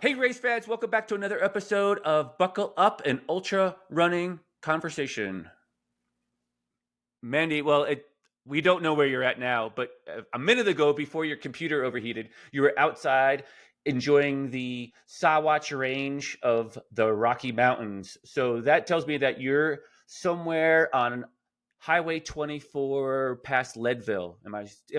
Hey, race fans, welcome back to another episode of Buckle Up, an ultra running conversation. Mandy, we don't know where you're at now, but a minute ago, before your computer overheated, you were outside enjoying the Sawatch range of the Rocky Mountains. So that tells me that you're somewhere on Highway 24 past Leadville. Am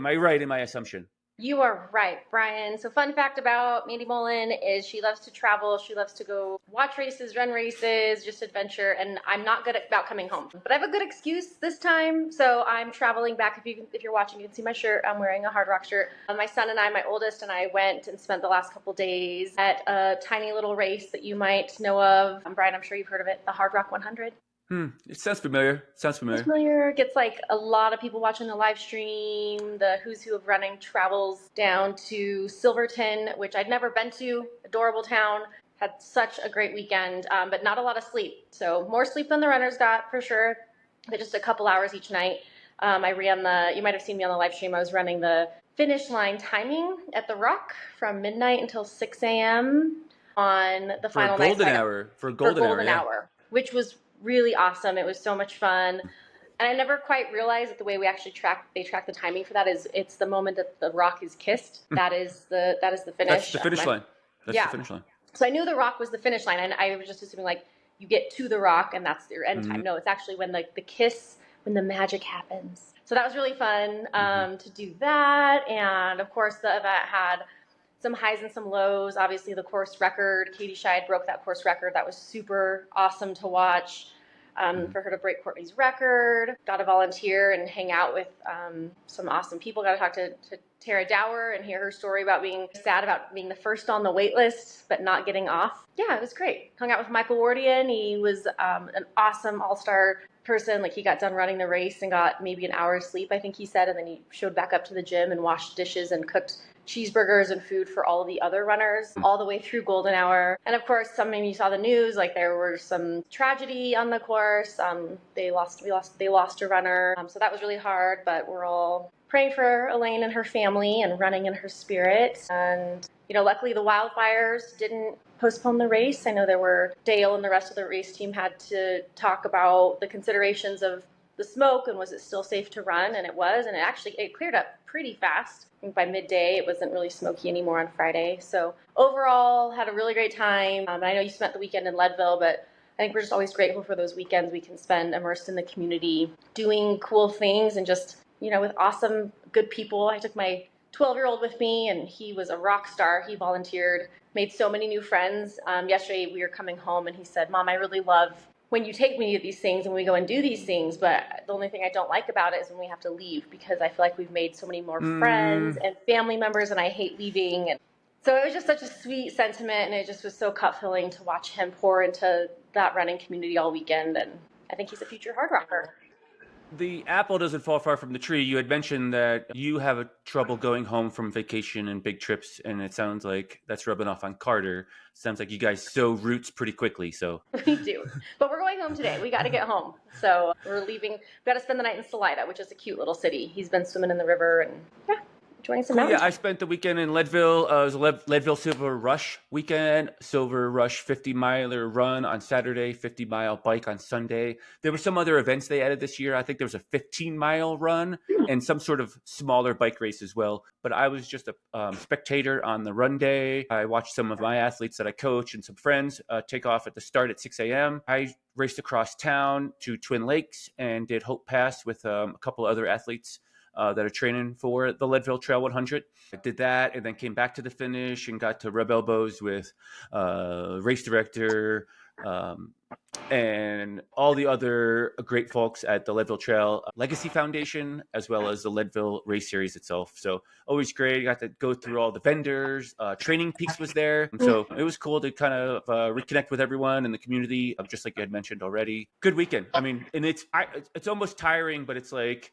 I right in my assumption? You are right, Brian. So fun fact about Mandy Mullen is she loves to travel. She loves to go watch races, run races, just adventure. And I'm not good about coming home, but I have a good excuse this time. So I'm traveling back. If you're watching, you can see my shirt. I'm wearing a Hard Rock shirt. My son and I, my oldest, and I went and spent the last couple days at a tiny little race that you might know of. Brian, I'm sure you've heard of it, the Hard Rock 100. It sounds familiar. Gets like a lot of people watching the live stream. The who's who of running travels down to Silverton, which I'd never been to. Adorable town. Had such a great weekend, but not a lot of sleep. So more sleep than the runners got for sure, but just a couple hours each night. I ran you might have seen me on the live stream. I was running the finish line timing at the Rock from midnight until 6 a.m. on the final night. For a golden hour, which was really awesome. It was so much fun. And I never quite realized that the way we actually track the timing for that is it's the moment that the Rock is kissed. That is the finish. That's the finish line. That's the finish line. So I knew the Rock was the finish line, and I was just assuming like you get to the Rock and that's your end time. No, it's actually when the kiss, when the magic happens. So that was really fun to do that. And of course the event had some highs and some lows. Obviously the course record, Katie Scheid broke that course record. That was super awesome to watch. For her to break Courtney's record. Got to volunteer and hang out with some awesome people. Got to talk to Tara Dower and hear her story about being sad about being the first on the wait list but not getting off. Yeah, it was great. Hung out with Michael Wardian. He was an awesome all-star person. Like he got done running the race and got maybe an hour's sleep, I think he said, and then he showed back up to the gym and washed dishes and cooked cheeseburgers and food for all of the other runners all the way through golden hour. And of course, some of you saw the news, like there were some tragedy on the course. They lost a runner. So that was really hard, but we're all praying for Elaine and her family and running in her spirit. And, luckily the wildfires didn't postpone the race. I know Dale and the rest of the race team had to talk about the considerations of the smoke and was it still safe to run, and it was, and it cleared up pretty fast. I think by midday it wasn't really smoky anymore on Friday. So overall had a really great time. I know you spent the weekend in Leadville, but I think we're just always grateful for those weekends we can spend immersed in the community doing cool things and just with awesome good people. I took my 12-year-old with me and he was a rock star. He volunteered, made so many new friends. Yesterday we were coming home and he said, "Mom, I really love when you take me to these things and we go and do these things, but the only thing I don't like about it is when we have to leave because I feel like we've made so many more friends and family members and I hate leaving." And so it was just such a sweet sentiment and it just was so cup-filling to watch him pour into that running community all weekend, and I think he's a future hard rocker. The apple doesn't fall far from the tree. You had mentioned that you have trouble going home from vacation and big trips, and it sounds like that's rubbing off on Carter. Sounds like you guys sow roots pretty quickly. So we do, but we're going home today. We got to get home, so we're leaving. We got to spend the night in Salida, which is a cute little city. He's been swimming in the river and enjoying some mountains. Yeah, I spent the weekend in Leadville. It was a Leadville Silver Rush weekend. Silver Rush 50-miler run on Saturday, 50-mile bike on Sunday. There were some other events they added this year. I think there was a 15-mile run and some sort of smaller bike race as well. But I was just a spectator on the run day. I watched some of my athletes that I coach and some friends take off at the start at 6 a.m. I raced across town to Twin Lakes and did Hope Pass with a couple other athletes that are training for the Leadville Trail 100. I did that and then came back to the finish and got to rub elbows with race director and all the other great folks at the Leadville Trail Legacy Foundation, as well as the Leadville Race Series itself. So always great. Got to go through all the vendors. Training Peaks was there. So it was cool to kind of reconnect with everyone in the community, just like you had mentioned already. Good weekend. I mean, and it's almost tiring, but it's like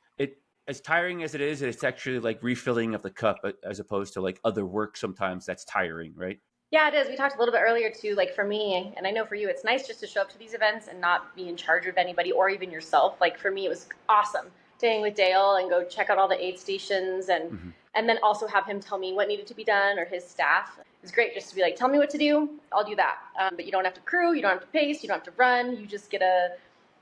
as tiring as it is, it's actually like refilling of the cup as opposed to like other work sometimes that's tiring, right? Yeah, it is. We talked a little bit earlier too, like for me, and I know for you, it's nice just to show up to these events and not be in charge of anybody or even yourself. Like for me, it was awesome staying with Dale and go check out all the aid stations and then also have him tell me what needed to be done or his staff. It It's great just to be like, tell me what to do, I'll do that. But you don't have to crew, you don't have to pace, you don't have to run, you just get to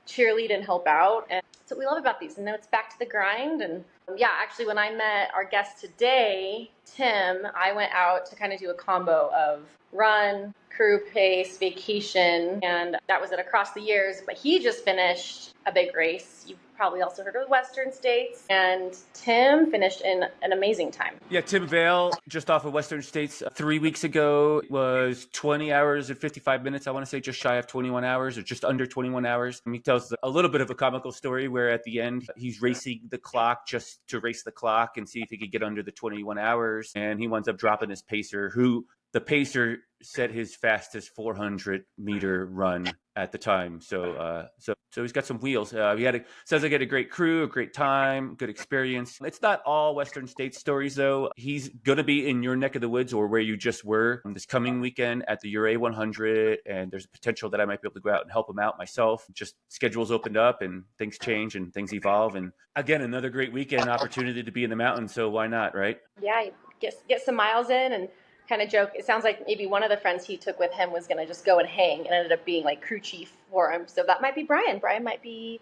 cheerlead and help out. And that's what we love about these. And then it's back to the grind. And yeah, actually, when I met our guest today, Tim, I went out to kind of do a combo of run, crew pace, vacation, and that was at Across the Years. But he just finished a big race. You've probably also heard of the Western States. And Tim finished in an amazing time. Yeah, Tim Vail, just off of Western States 3 weeks ago, was 20 hours and 55 minutes. I want to say just shy of 21 hours or just under 21 hours. And he tells a little bit of a comical story where at the end, he's racing the clock just to race the clock and see if he could get under the 21 hours. And he winds up dropping his pacer, who the pacer set his fastest 400-meter run at the time. So he's got some wheels. Sounds like he had a great crew, a great time, good experience. It's not all Western States stories, though. He's going to be in your neck of the woods or where you just were this coming weekend at the Ouray 100, and there's a potential that I might be able to go out and help him out myself. Just schedules opened up and things change and things evolve. And again, another great weekend opportunity to be in the mountains. So why not, right? Yeah, get some miles in and kind of joke. It sounds like maybe one of the friends he took with him was going to just go and hang and ended up being like crew chief for him. So that might be Brian. Brian might be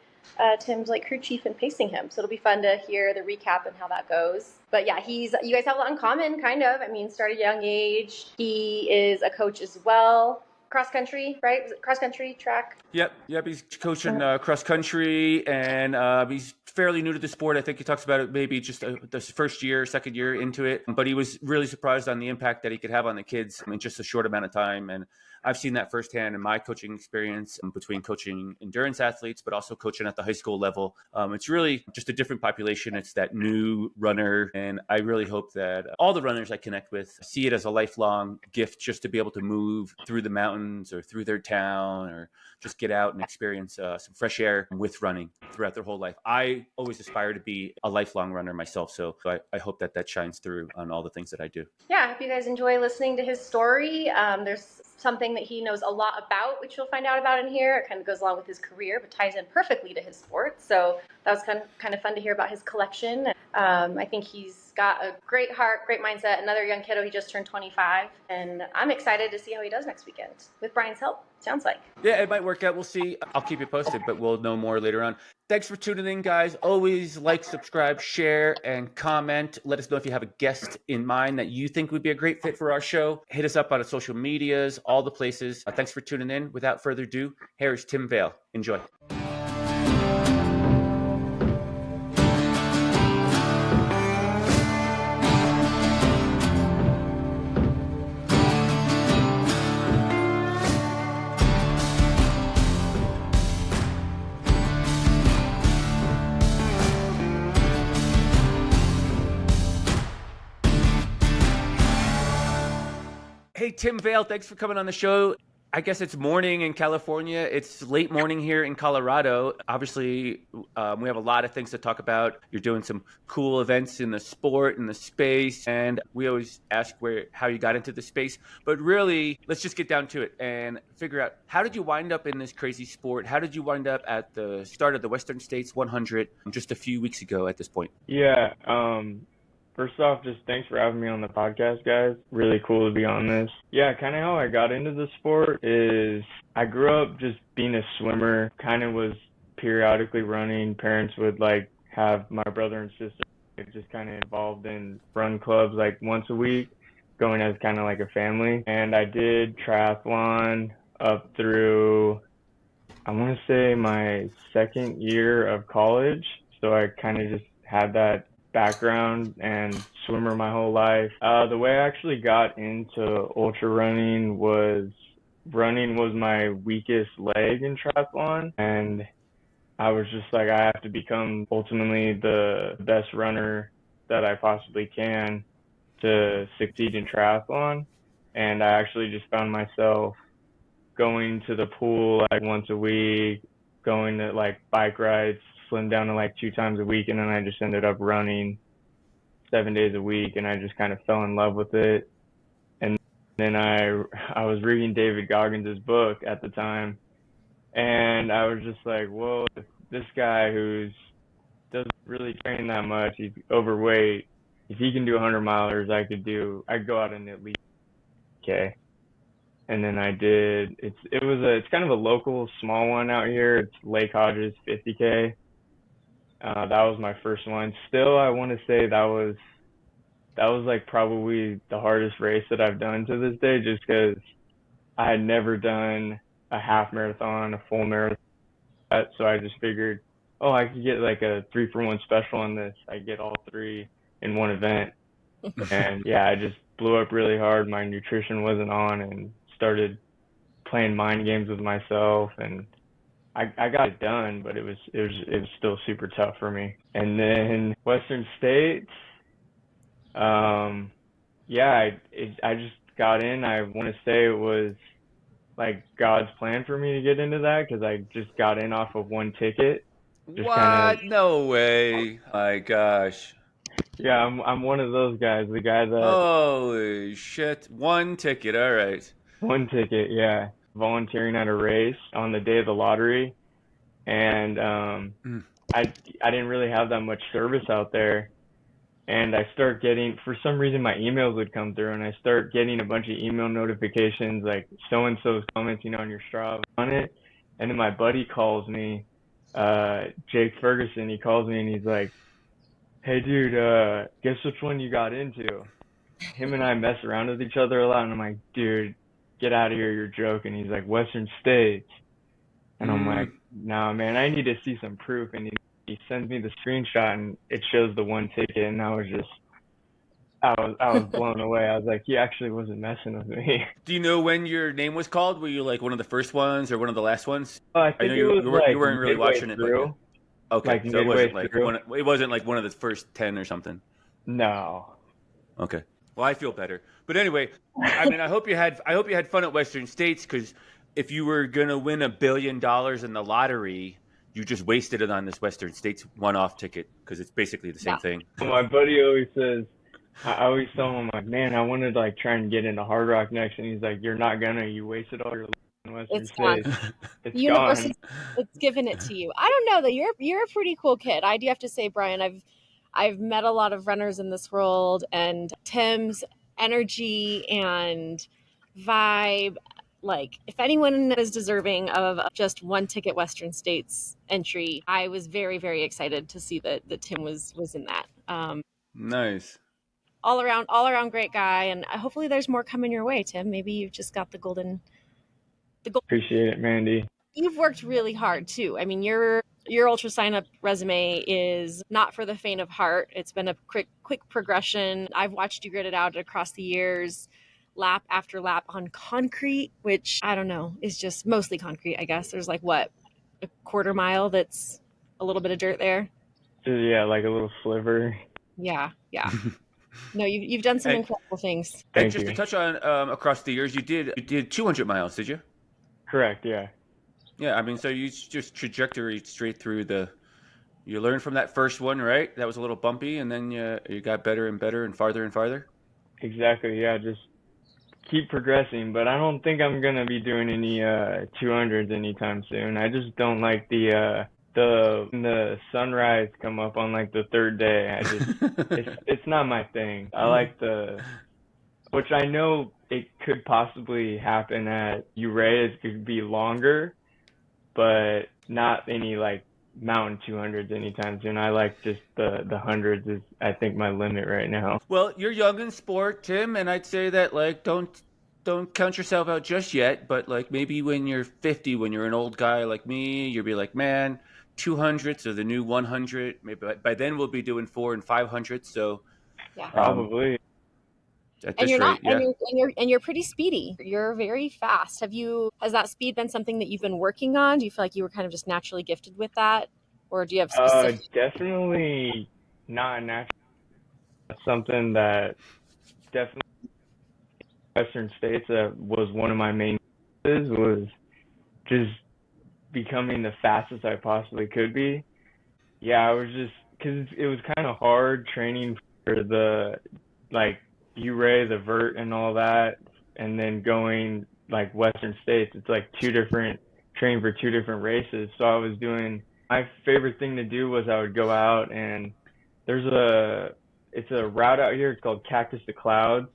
Tim's like crew chief and pacing him. So it'll be fun to hear the recap and how that goes. But yeah, you guys have a lot in common, kind of. I mean, started at a young age. He is a coach as well. Cross country, right? Was it cross country track? Yep. He's coaching cross country, and he's fairly new to the sport. I think he talks about it maybe just this first year, second year into it. But he was really surprised on the impact that he could have on the kids in just a short amount of time. And I've seen that firsthand in my coaching experience between coaching endurance athletes, but also coaching at the high school level. It's really just a different population. It's that new runner. And I really hope that all the runners I connect with see it as a lifelong gift just to be able to move through the mountains or through their town or just get out and experience some fresh air with running throughout their whole life. I always aspire to be a lifelong runner myself. So I hope that shines through on all the things that I do. Yeah, I hope you guys enjoy listening to his story. There's something that he knows a lot about, which you'll find out about in here. It kind of goes along with his career, but ties in perfectly to his sport. So that was kind of fun to hear about his collection. I think he's got a great heart, great mindset. Another young kiddo. He just turned 25. And I'm excited to see how he does next weekend with Brian's help, sounds like. Yeah, it might work out. We'll see. I'll keep you posted, but we'll know more later on. Thanks for tuning in, guys. Always like, subscribe, share, and comment. Let us know if you have a guest in mind that you think would be a great fit for our show. Hit us up on our social medias, all the places. Thanks for tuning in. Without further ado, here is Tim Vail. Enjoy. Hey, Tim Vail, thanks for coming on the show. I guess it's morning in California. It's late morning here in Colorado. Obviously, we have a lot of things to talk about. You're doing some cool events in the sport, in the space, and we always ask how you got into the space. But really, let's just get down to it and figure out, how did you wind up in this crazy sport? How did you wind up at the start of the Western States 100 just a few weeks ago at this point? Yeah, first off, just thanks for having me on the podcast, guys. Really cool to be on this. Yeah, kind of how I got into the sport is I grew up just being a swimmer, kind of was periodically running. Parents would have my brother and sister just kind of involved in run clubs once a week, going as kind of like a family. And I did triathlon up through, I want to say, my second year of college. So I kind of just had that background and swimmer my whole life. The way I actually got into ultra running was my weakest leg in triathlon, and I was just like, I have to become ultimately the best runner that I possibly can to succeed in triathlon. And I actually just found myself going to the pool once a week, going to bike rides, slimmed down to 2 times a week, and then I just ended up running 7 days a week, and I just kind of fell in love with it. And then I was reading David Goggins' book at the time, and I was just like, whoa, this guy who doesn't really train that much, he's overweight, if he can do 100 milers, I could go out and at least 50K. And then it's kind of a local small one out here. It's Lake Hodges 50K. That was my first one. Still, I want to say that was like probably the hardest race that I've done to this day, just because I had never done a half marathon, a full marathon. So I just figured, oh, I could get like a 3-for-1 special on this. I get all three in one event. And yeah, I just blew up really hard. My nutrition wasn't on, and started playing mind games with myself, and I got it done, but it was still super tough for me. And then Western States, yeah, I just got in. I want to say it was like God's plan for me to get into that, because I just got in off of one ticket. Just kind of, What? No way. My gosh. yeah, I'm one of those guys, the guy that Holy shit. One ticket. All right. one ticket, yeah, volunteering at a race on the day of the lottery. And Mm. I didn't really have that much service out there. And I start getting, for some reason, my emails would come through, and I start getting a bunch of email notifications like so and so's commenting on your Strava on it. And then my buddy calls me, Jake Ferguson. He calls me and he's like, "Hey, dude, guess which one you got into?" Him and I mess around with each other a lot, and I'm like, "Dude, get out of here, you're joking." He's like, "Western States." And I'm like, Mm. "Nah, man, I need to see some proof." And he sends me the screenshot, and it shows the one ticket, and I was blown away. I was like, he actually wasn't messing with me. Do you know when your name was called? Were you like one of the first ones or one of the last ones? I I know think it was you like weren't really midway watching it, but yeah. through, Okay, like so midway through. it wasn't like one of the first 10 or something. No. Okay. Well, I feel better. But anyway, I mean, I hope you had fun at Western States, because if you were gonna win $1 billion in the lottery, you just wasted it on this Western States one-off ticket, because it's basically the same Yeah. thing. My buddy always says, I always tell him, like, man, I wanted to like try and get into Hard Rock next, and he's like, you're not gonna. You wasted all your life in Western It's gone. States. It's The universe gone. is it's given it to you. I don't know, though. You're a pretty cool kid. I do have to say, Brian, I've met a lot of runners in this world, and Tim's energy and vibe, like, if anyone is deserving of just one ticket Western States entry, I was very, very excited to see that Tim was in that. Nice. All around great guy, and hopefully there's more coming your way, Tim. Maybe you've just got the golden. Appreciate it, Mandy. You've worked really hard too. I mean, your ultra sign up resume is not for the faint of heart. It's been a quick progression. I've watched you grit it out across the years, lap after lap on concrete, which I don't know, is just mostly concrete, I guess. There's like what, a quarter mile that's a little bit of dirt there. Yeah, like a little sliver. Yeah. No, you've done some And- incredible things. And Thank just you. to touch on across the years, you did 200 miles, did you? Correct, yeah. Yeah, I mean, so you just trajectory straight through you learned from that first one, right? That was a little bumpy, and then you got better and better and farther and farther. Exactly, yeah, just keep progressing, but I don't think I'm gonna be doing any 200s anytime soon. I just don't like the when the sunrise come up on like the third day. It's not my thing. I like which I know it could possibly happen at Ouray. It could be longer, but not any like mountain 200s anytime soon. I like just the hundreds is I think my limit right now. Well, you're young in sport, Tim, and I'd say that like don't count yourself out just yet, but like maybe when you're 50, when you're an old guy like me, you'll be like, man, 200s are the new 100. Maybe by then we'll be doing 400 and 500. So Yeah. Probably. At And this you're not, rate, yeah. and you're pretty speedy. You're very fast. Has that speed been something that you've been working on? Do you feel like you were kind of just naturally gifted with that, or do you have specific? Definitely not natural. Something that definitely Western States was one of my main goals, was just becoming the fastest I possibly could be. Yeah, I was just because it was kind of hard training for the like Ouray, the vert, and all that, and then going like Western States. It's like training for two different races. So I was doing my favorite thing to do was I would go out and it's a route out here. It's called Cactus to Clouds.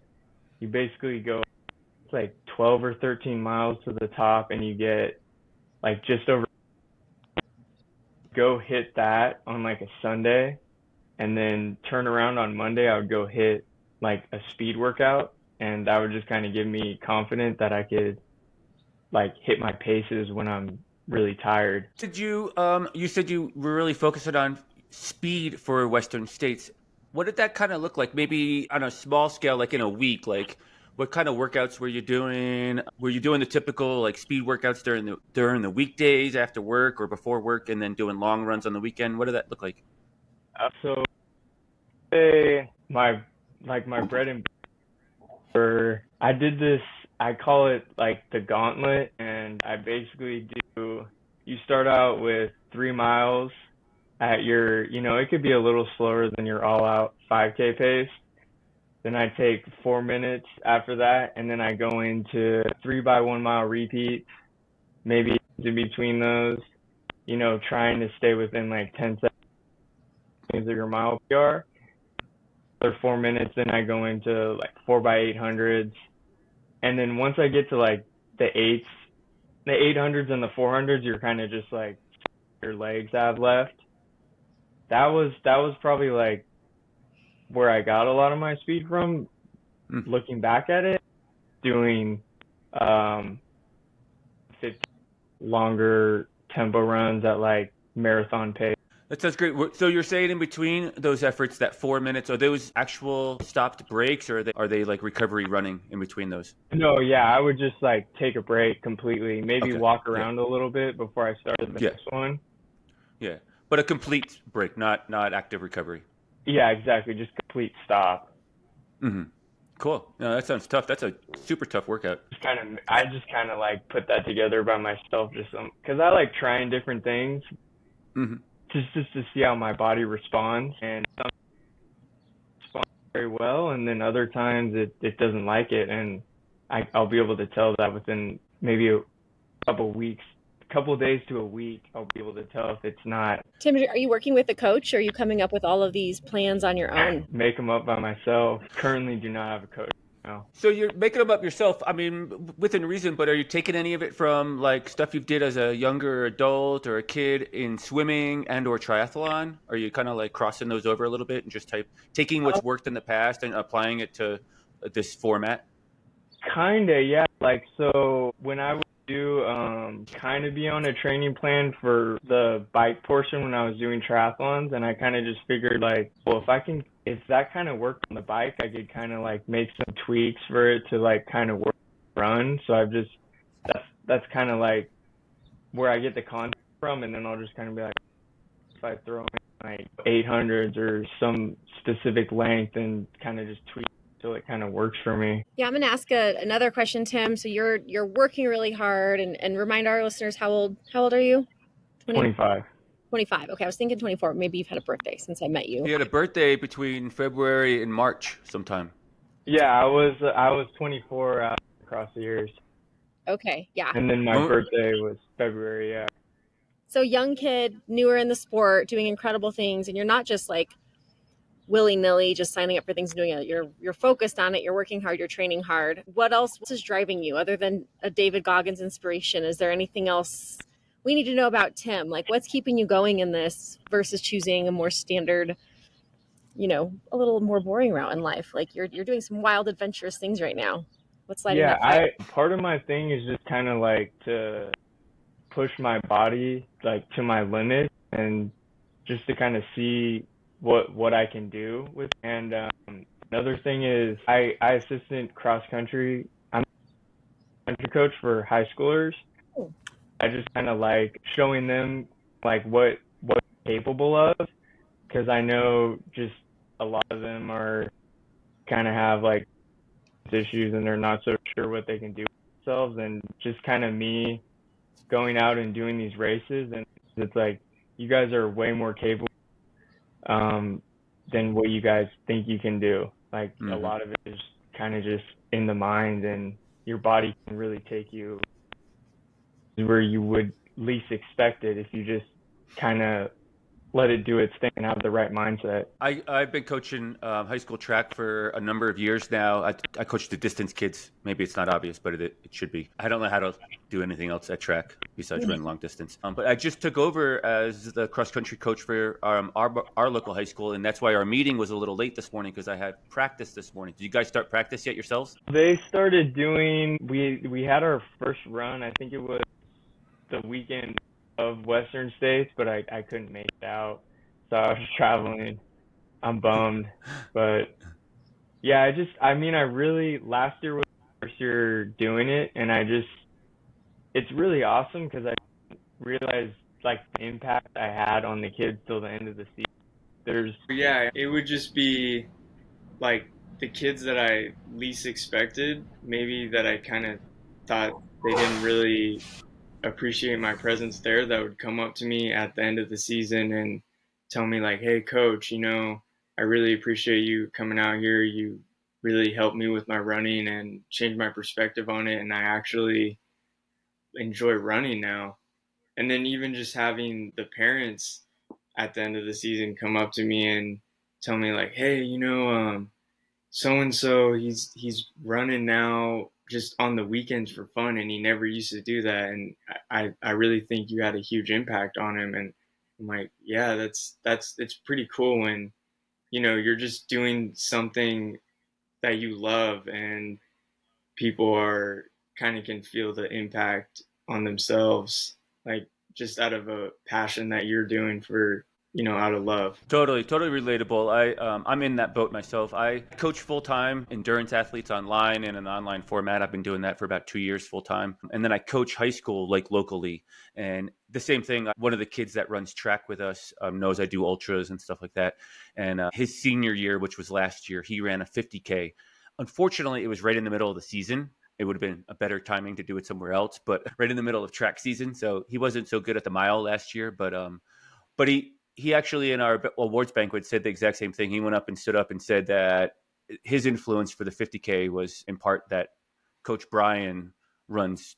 You basically go it's like 12 or 13 miles to the top, and you get like just over, go hit that on like a Sunday, and then turn around on Monday, I would go hit like a speed workout, and that would just kind of give me confidence that I could like hit my paces when I'm really tired. Did you you said you were really focusing on speed for Western States. What did that kind of look like? Maybe on a small scale, like in a week, like what kind of workouts were you doing? Were you doing the typical like speed workouts during the weekdays after work or before work, and then doing long runs on the weekend? What did that look like? So say my bread and butter, I did this, I call it like the gauntlet, and I basically do, you start out with 3 miles at your, it could be a little slower than your all out 5K pace. Then I take 4 minutes after that, and then I go into 3 by 1 mile repeats, maybe in between those, trying to stay within like 10 seconds of your mile PR. Another 4 minutes, then I go into like 4 by 800s. And then once I get to like the 800s and the 400s, you're kind of just like your legs have left. That was probably like where I got a lot of my speed from. Looking back at it, doing 50 longer tempo runs at like marathon pace. That sounds great. So you're saying in between those efforts, that 4 minutes, are those actual stopped breaks, or are they like recovery running in between those? No, yeah, I would just like take a break completely, maybe Okay. walk around a little bit before I started the next one. Yeah, but a complete break, not active recovery. Yeah, exactly. Just complete stop. Mm-hmm. Cool. No, that sounds tough. That's a super tough workout. I just kind of like put that together by myself, just because I like trying different things, just to see how my body responds, and some respond very well, and then other times it doesn't like it, and I'll be able to tell that within maybe a couple of days to a week. I'll be able to tell if it's not. Tim, are you working with a coach, or are you coming up with all of these plans on your own? Make them up by myself. Currently do not have a coach. No. So you're making them up yourself. I mean, within reason, but are you taking any of it from like stuff you did as a younger adult or a kid in swimming and or triathlon? Are you kind of like crossing those over a little bit and just taking what's worked in the past and applying it to this format? Kinda, yeah. Like, so when I would do kind of be on a training plan for the bike portion when I was doing triathlons, and I kind of just figured like, well, if that kind of worked on the bike, I could kind of like make some tweaks for it to like kind of work run. So that's kind of like where I get the concept from, and then I'll just kind of be like, if I throw in like 800s or some specific length and kind of just tweak until it kind of works for me. Yeah, I'm going to ask another question, Tim. So you're working really hard, and remind our listeners, how old are you? 25. 25. Okay, I was thinking 24. Maybe you've had a birthday since I met you. You had a birthday between February and March sometime. Yeah, I was 24 across the years. Okay, yeah. And then my birthday was February, yeah. So young kid, newer in the sport, doing incredible things, and you're not just like willy-nilly just signing up for things and doing it. You're focused on it, you're working hard, you're training hard. What else is driving you other than a David Goggins inspiration? Is there anything else we need to know about Tim? Like, what's keeping you going in this versus choosing a more standard, a little more boring route in life? Like, you're doing some wild, adventurous things right now. What's lighting that fire? Part of my thing is just kind of like to push my body like to my limit, and just to kind of see what I can do with. And another thing is I assistant cross country. I'm a country coach for high schoolers. Cool. I just kind of like showing them like what I'm capable of, because I know just a lot of them are kind of have like issues and they're not so sure what they can do with themselves, and just kind of me going out and doing these races, and it's like, you guys are way more capable than what you guys think you can do. Like, a lot of it is kind of just in the mind, and your body can really take you where you would least expect it if you just kind of let it do its thing and have the right mindset. I've been coaching high school track for a number of years now. I coach the distance kids. Maybe it's not obvious, but it should be. I don't know how to do anything else at track besides run long distance. But I just took over as the cross country coach for our local high school, and that's why our meeting was a little late this morning because I had practice this morning. Did you guys start practice yet yourselves? They started doing. We had our first run. I think it was the weekend of Western States, but I couldn't make it out, so I was traveling. I'm bummed, but yeah, I mean, I really, last year was the first year doing it, and it's really awesome because I realized like the impact I had on the kids till the end of the season. Yeah, it would just be like the kids that I least expected, maybe that I kind of thought they didn't really appreciate my presence there, that would come up to me at the end of the season and tell me like, hey coach, I really appreciate you coming out here. You really helped me with my running and changed my perspective on it, and I actually enjoy running now. And then even just having the parents at the end of the season come up to me and tell me like, hey, so and so, he's running now just on the weekends for fun, and he never used to do that, and I really think you had a huge impact on him. And I'm like, yeah, it's pretty cool when you're just doing something that you love, and people are kind of can feel the impact on themselves, like just out of a passion that you're doing for, out of love. Totally relatable. I'm in that boat myself. I coach full time endurance athletes online in an online format. I've been doing that for about 2 years full time, and then I coach high school like locally. And the same thing. One of the kids that runs track with us knows I do ultras and stuff like that. And his senior year, which was last year, he ran a 50K. Unfortunately, it was right in the middle of the season. It would have been a better timing to do it somewhere else, but right in the middle of track season. So he wasn't so good at the mile last year, but he actually in our awards banquet said the exact same thing. He went up and stood up and said that his influence for the 50K was in part that Coach Brian runs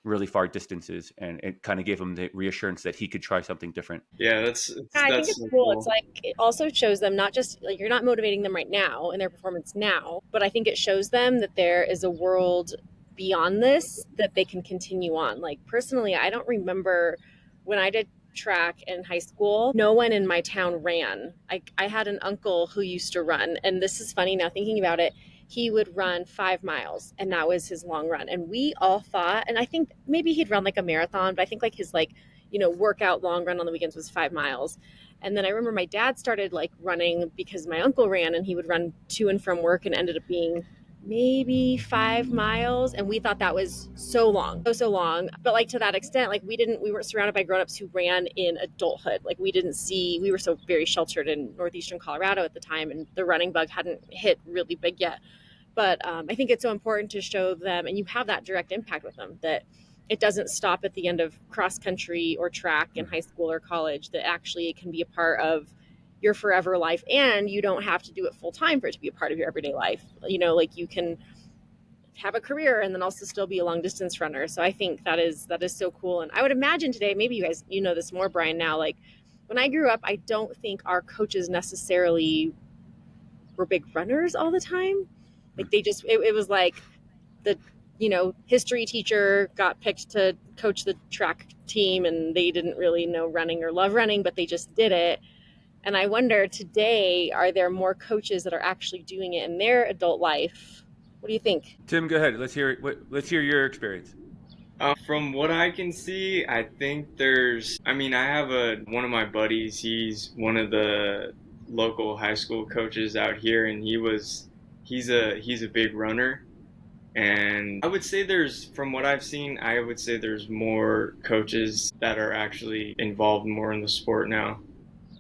really far distances, and it kind of gave him the reassurance that he could try something different. Yeah, I think that's it's so cool. cool. It's like it also shows them not just like you're not motivating them right now in their performance now, but I think it shows them that there is a world beyond this that they can continue on. Like personally, I don't remember when I did track in high school, no one in my town ran. I had an uncle who used to run, and this is funny now thinking about it. He would run 5 miles, and that was his long run. And we all thought, and I think maybe he'd run like a marathon, but I think like his workout long run on the weekends was 5 miles. And then I remember my dad started like running because my uncle ran, and he would run to and from work and ended up being maybe 5 miles, and we thought that was so long, so long. But like to that extent, like we weren't surrounded by grown-ups who ran in adulthood. Like we were so very sheltered in northeastern Colorado at the time, and the running bug hadn't hit really big yet. But I think it's so important to show them, and you have that direct impact with them, that it doesn't stop at the end of cross country or track in high school or college, that actually it can be a part of your forever life, and you don't have to do it full time for it to be a part of your everyday life. Like you can have a career and then also still be a long distance runner. So I think that is so cool. And I would imagine today, maybe you guys, this more, Brian, now, like when I grew up, I don't think our coaches necessarily were big runners all the time. Like they just, it was like the, history teacher got picked to coach the track team, and they didn't really know running or love running, but they just did it. And I wonder today, are there more coaches that are actually doing it in their adult life? What do you think? Tim, go ahead. Let's hear your experience. From what I can see, I think I have one of my buddies, he's one of the local high school coaches out here, and he's a big runner. And I would say from what I've seen, I would say there's more coaches that are actually involved more in the sport now,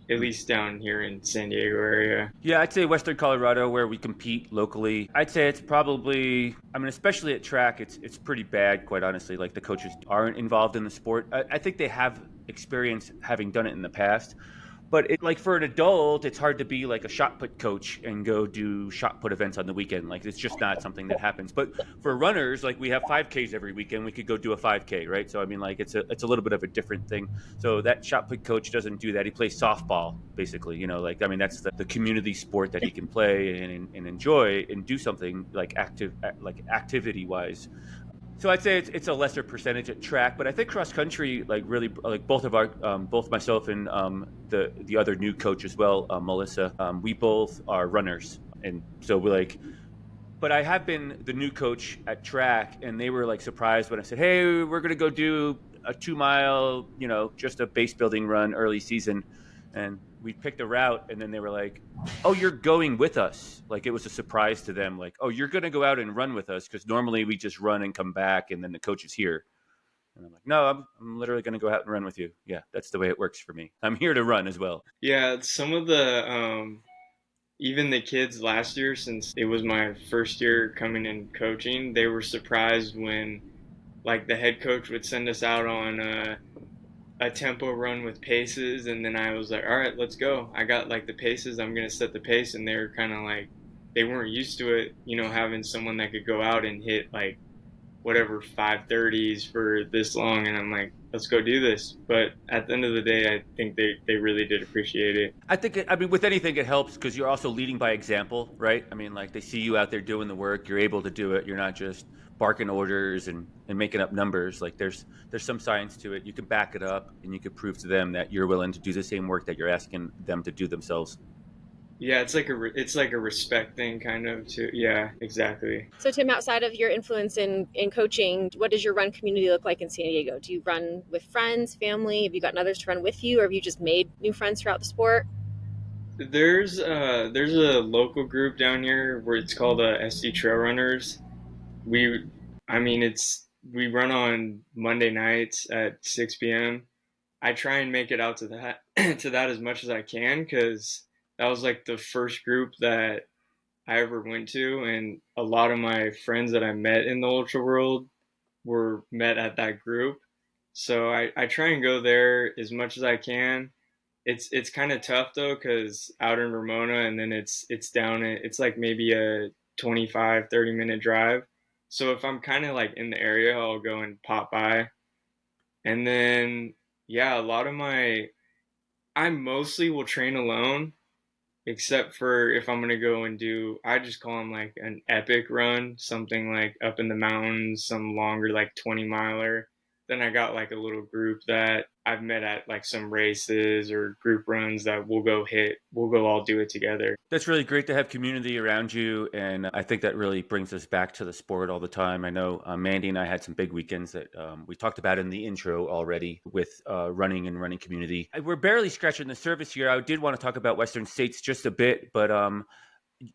at least down here in San Diego area. Yeah, I'd say Western Colorado, where we compete locally. I'd say it's probably, especially at track, it's pretty bad, quite honestly. Like the coaches aren't involved in the sport. I think they have experience having done it in the past, But like for an adult, it's hard to be like a shot put coach and go do shot put events on the weekend. Like it's just not something that happens. But for runners, like we have 5Ks every weekend, we could go do a 5K, right? So I mean, like it's a little bit of a different thing. So that shot put coach doesn't do that. He plays softball, basically. Like I mean, that's the community sport that he can play and enjoy and do something like activity wise. So I'd say it's a lesser percentage at track, but I think cross country, like really, like both myself and the other new coach as well, Melissa, we both are runners, and so we're like. But I have been the new coach at track, and they were like surprised when I said, "Hey, we're gonna go do a 2 mile, just a base building run early season," and we picked a route, and then they were like, "Oh, you're going with us." Like it was a surprise to them, like, "Oh, you're going to go out and run with us," because normally we just run and come back and then the coach is here. And I'm like, "No, I'm literally going to go out and run with you." Yeah, that's the way it works for me. I'm here to run as well. Yeah, some of the even the kids last year, since it was my first year coming in coaching, they were surprised when like the head coach would send us out on a tempo run with paces, and then I was like, all right, let's go. I got like the paces, I'm gonna set the pace, and they were kind of like, they weren't used to it, having someone that could go out and hit like whatever 5:30s for this long, and I'm like, let's go do this. But at the end of the day, I think they really did appreciate it. I mean, with anything, it helps because you're also leading by example, right? I mean, like they see you out there doing the work, you're able to do it. You're not just barking orders and making up numbers. Like there's some science to it. You can back it up and you can prove to them that you're willing to do the same work that you're asking them to do themselves. Yeah, it's like a respect thing kind of too. Yeah, exactly. So Tim, outside of your influence in coaching, what does your run community look like in San Diego? Do you run with friends, family? Have you gotten others to run with you, or have you just made new friends throughout the sport? There's a local group down here where it's called SD Trail Runners. We, I mean, we run on Monday nights at 6 p.m. I try and make it out to that to that as much as I can, because that was like the first group that I ever went to, and a lot of my friends that I met in the ultra world were met at that group. So I try and go there as much as I can. It's kind of tough though, because out in Ramona, and then it's down, it's like maybe a 25-30 minute drive. So if I'm kind of like in the area, I'll go and pop by. And then yeah, I mostly will train alone, except for if I'm gonna go and I just call them like an epic run, something like up in the mountains, some longer like 20 miler. Then I got like a little group that I've met at like some races or group runs that we'll go all do it together. That's really great to have community around you. And I think that really brings us back to the sport all the time. I know Mandy and I had some big weekends that we talked about in the intro already with running and running community. We're barely scratching the surface here. I did want to talk about Western States just a bit, but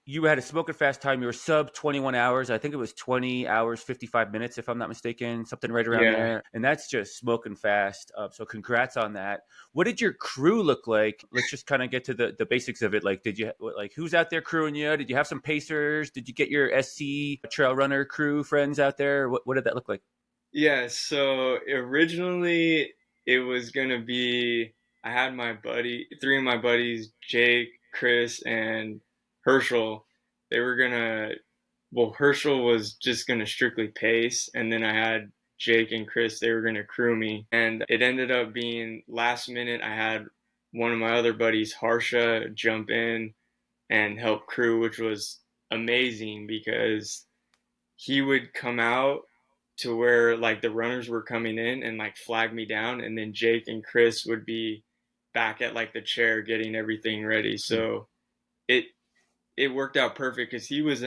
you had a smoking fast time. You were sub 21 hours. I think it was 20 hours, 55 minutes, if I'm not mistaken, something right around there. And that's just smoking fast. So congrats on that. What did your crew look like? Let's just kind of get to the basics of it. Like, who's out there crewing you? Did you have some pacers? Did you get your SC trail runner crew friends out there? What did that look like? Yeah. So originally it was going to be, I had three of my buddies, Jake, Chris, and Herschel. They were Herschel was just gonna strictly pace, and then I had Jake and Chris, they were gonna crew me. And it ended up being last minute, I had one of my other buddies, Harsha, jump in and help crew, which was amazing because he would come out to where like the runners were coming in and like flag me down, and then Jake and Chris would be back at like the chair getting everything ready. So it worked out perfect because he was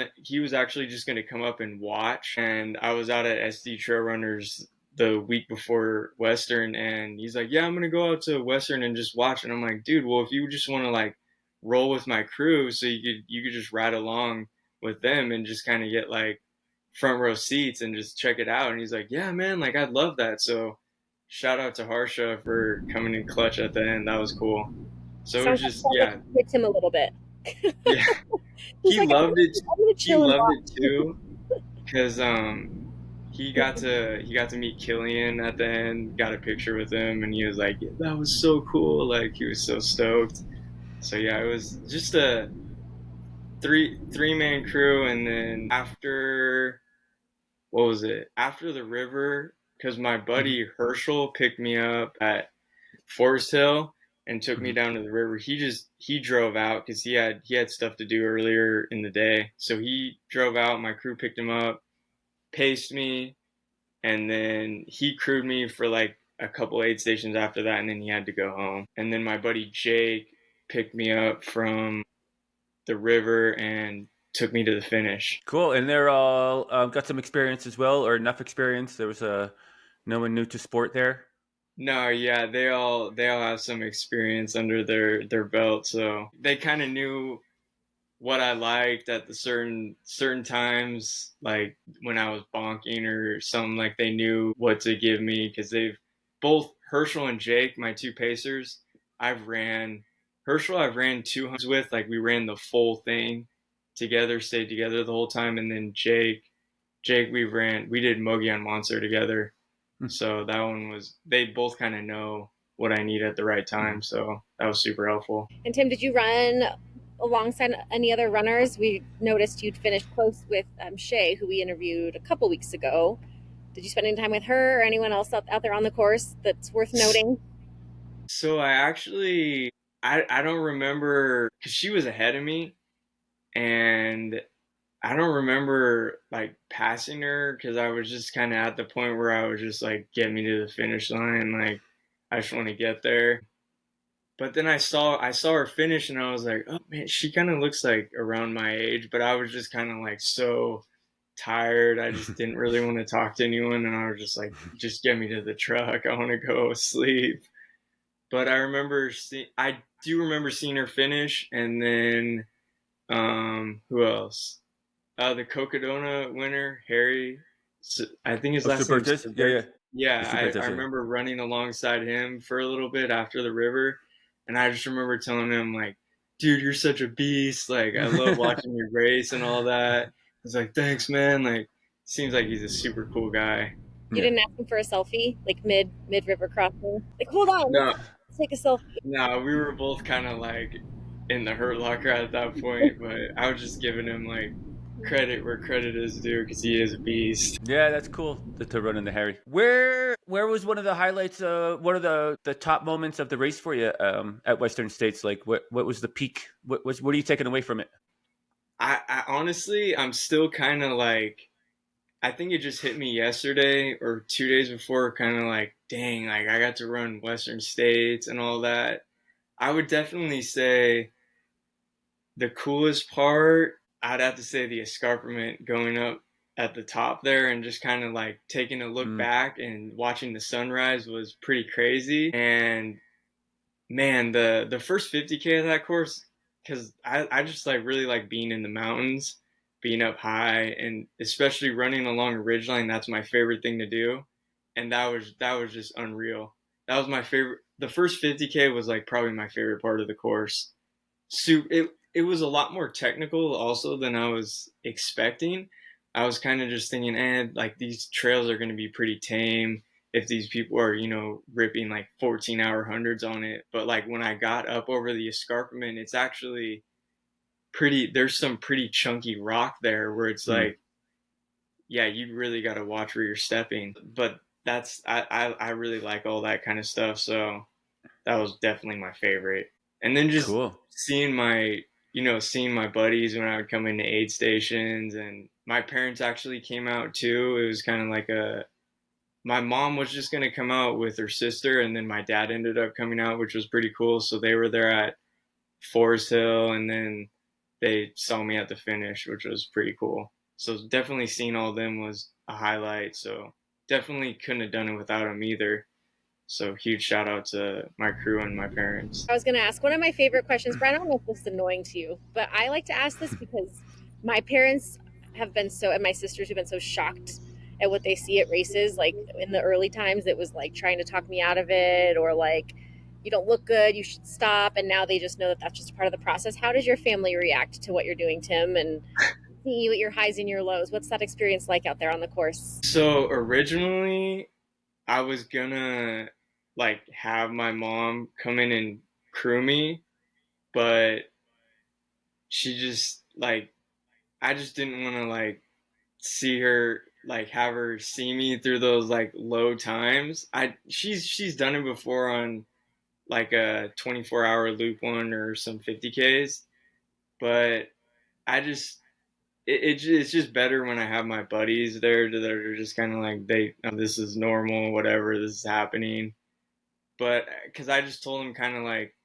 actually just going to come up and watch, and I was out at SD Trail Runners the week before Western, and he's like, yeah, I'm going to go out to Western and just watch. And I'm like, dude, well, if you just want to like roll with my crew, so you could just ride along with them and just kind of get like front row seats and just check it out. And he's like, yeah, man, like I'd love that. So shout out to Harsha for coming in clutch at the end. That was cool. So it was just, yeah. Hit him a little bit. Yeah. He loved it. He loved it too, because he got to meet Killian at the end, got a picture with him, and he was like, yeah, that was so cool. Like he was so stoked. So yeah, it was just a three man crew, and then after what was it? After the river, because my Mhm. buddy Herschel picked me up at Forest Hill and took me Mhm. down to the river. He drove out because he had stuff to do earlier in the day. So he drove out. My crew picked him up, paced me, and then he crewed me for like a couple aid stations after that, and then he had to go home. And then my buddy Jake picked me up from the river and took me to the finish. Cool. And they're all got some experience as well, or enough experience. There was no one new to sport there. No, yeah, they all have some experience under their belt, so they kind of knew what I liked at the certain times, like when I was bonking or something. Like they knew what to give me because they've both Herschel and Jake, my two pacers. I've ran Herschel. I've ran 200s with. Like we ran the full thing together, stayed together the whole time, and then Jake, we did Mogi on Monster together. Mm-hmm. So that one was, they both kind of know what I need at the right time. So that was super helpful. And Tim, did you run alongside any other runners? We noticed you'd finished close with Shay, who we interviewed a couple weeks ago. Did you spend any time with her or anyone else out there on the course that's worth noting? So I don't remember because she was ahead of me, and I don't remember like passing her because I was just kind of at the point where I was just like, get me to the finish line. Like I just want to get there. But then I saw her finish, and I was like, oh man, she kind of looks like around my age. But I was just kind of like so tired. I just didn't really want to talk to anyone, and I was just like, just get me to the truck. I want to go sleep. But I do remember seeing her finish, and then who else? The Cocodona winner, Harry. I think his Oh, last name's Supertes? Yeah, yeah. yeah. I Supertes, yeah. remember running alongside him for a little bit after the river, and I just remember telling him like, "Dude, you're such a beast! Like, I love watching you race and all that." He's like, "Thanks, man." Like, seems like he's a super cool guy. You Yeah. didn't ask him for a selfie, like mid river crossing. Like, hold on, No, let's take a selfie. no, we were both kind of like in the hurt locker at that point, but I was just giving him like credit where credit is due because he is a beast. Yeah, that's cool to run in the Harry. Where was one of the highlights? What are the top moments of the race for you at Western States? Like what was the peak? What are you taking away from it? I honestly, I'm still kind of like, I think it just hit me yesterday or 2 days before, kind of like, dang, like I got to run Western States and all that. I would definitely say the coolest part, I'd have to say the escarpment going up at the top there and just kind of like taking a look Mm. back and watching the sunrise was pretty crazy. And man, the first 50K of that course, because I just like really like being in the mountains, being up high, and especially running along a ridgeline. That's my favorite thing to do, and that was just unreal. That was my favorite. The first 50K was like probably my favorite part of the course. It was a lot more technical also than I was expecting. I was kind of just thinking, like these trails are going to be pretty tame if these people are, ripping like 14-hour hundreds on it. But like when I got up over the escarpment, it's actually pretty, there's some pretty chunky rock there where it's Mm. like, yeah, you really got to watch where you're stepping. But I really like all that kind of stuff. So that was definitely my favorite. And then just Cool. seeing my buddies when I would come into aid stations, and my parents actually came out too. It was kind of like my mom was just going to come out with her sister, and then my dad ended up coming out, which was pretty cool. So they were there at Forest Hill, and then they saw me at the finish, which was pretty cool. So definitely seeing all of them was a highlight. So definitely couldn't have done it without them either. So huge shout out to my crew and my parents. I was going to ask one of my favorite questions, Brian. I don't know if this is annoying to you, but I like to ask this because my parents have been and my sisters have been so shocked at what they see at races. Like in the early times, it was like trying to talk me out of it, or like, you don't look good, you should stop. And now they just know that that's just part of the process. How does your family react to what you're doing, Tim? And you at your highs and your lows. What's that experience like out there on the course? So originally I was gonna like have my mom come in and crew me, but she just like I just didn't want to like see her like have her see me through those like low times. She's done it before on like a 24-hour loop one or some 50Ks, but I just it's just better when I have my buddies there that are just kind of like they this is normal, whatever, this is happening. But because I just told them kind of like,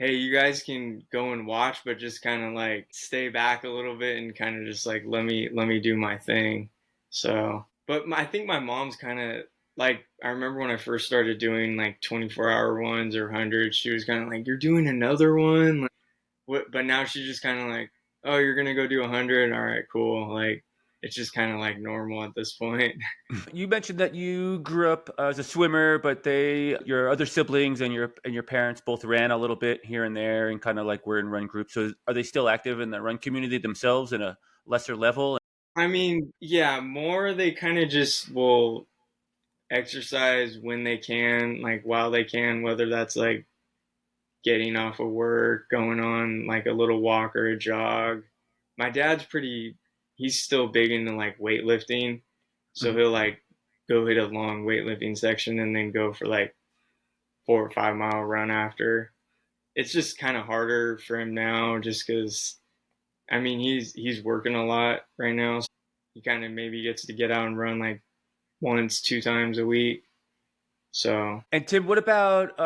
hey, you guys can go and watch, but just kind of like stay back a little bit and kind of just like let me do my thing. So, but I think my mom's kind of like I remember when I first started doing like 24-hour ones or hundreds, she was kind of like, "You're doing another one," like, what? But now she's just kind of like, "Oh, you're gonna go do 100? All right, cool." Like it's just kind of like normal at this point. You mentioned that you grew up as a swimmer, but your other siblings and your parents both ran a little bit here and there, and kind of like were in run groups. So are they still active in the run community themselves in a lesser level? I mean, yeah, more they kind of just will exercise when they can, like while they can, whether that's like getting off of work, going on like a little walk or a jog. My dad's he's still big into like weightlifting. So Mhm. he'll like go hit a long weightlifting section and then go for like 4 or 5 mile run after. It's just kind of harder for him now just because, I mean, he's working a lot right now. So he kind of maybe gets to get out and run like once, 2 times a week. So And Tim, what about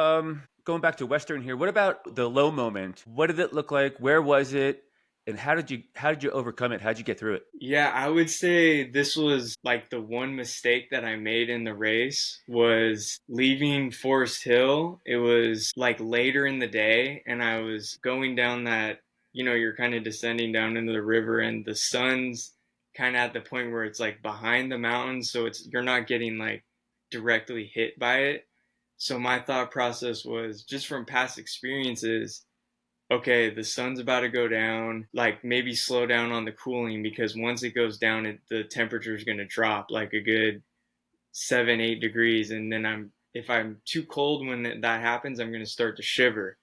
going back to Western here? What about the low moment? What did it look like? Where was it? And how did you overcome it? How did you get through it? yeah, I would say this was like the one mistake that I made in the race was leaving Forest Hill. It was like later in the day and I was going down that, you're kind of descending down into the river and the sun's kind of at the point where it's like behind the mountains, so you're not getting like directly hit by it. So my thought process was just from past experiences, okay, the sun's about to go down, like maybe slow down on the cooling because once it goes down, the temperature is going to drop like a good 7, 8 degrees. And then if I'm too cold when that happens, I'm going to start to shiver.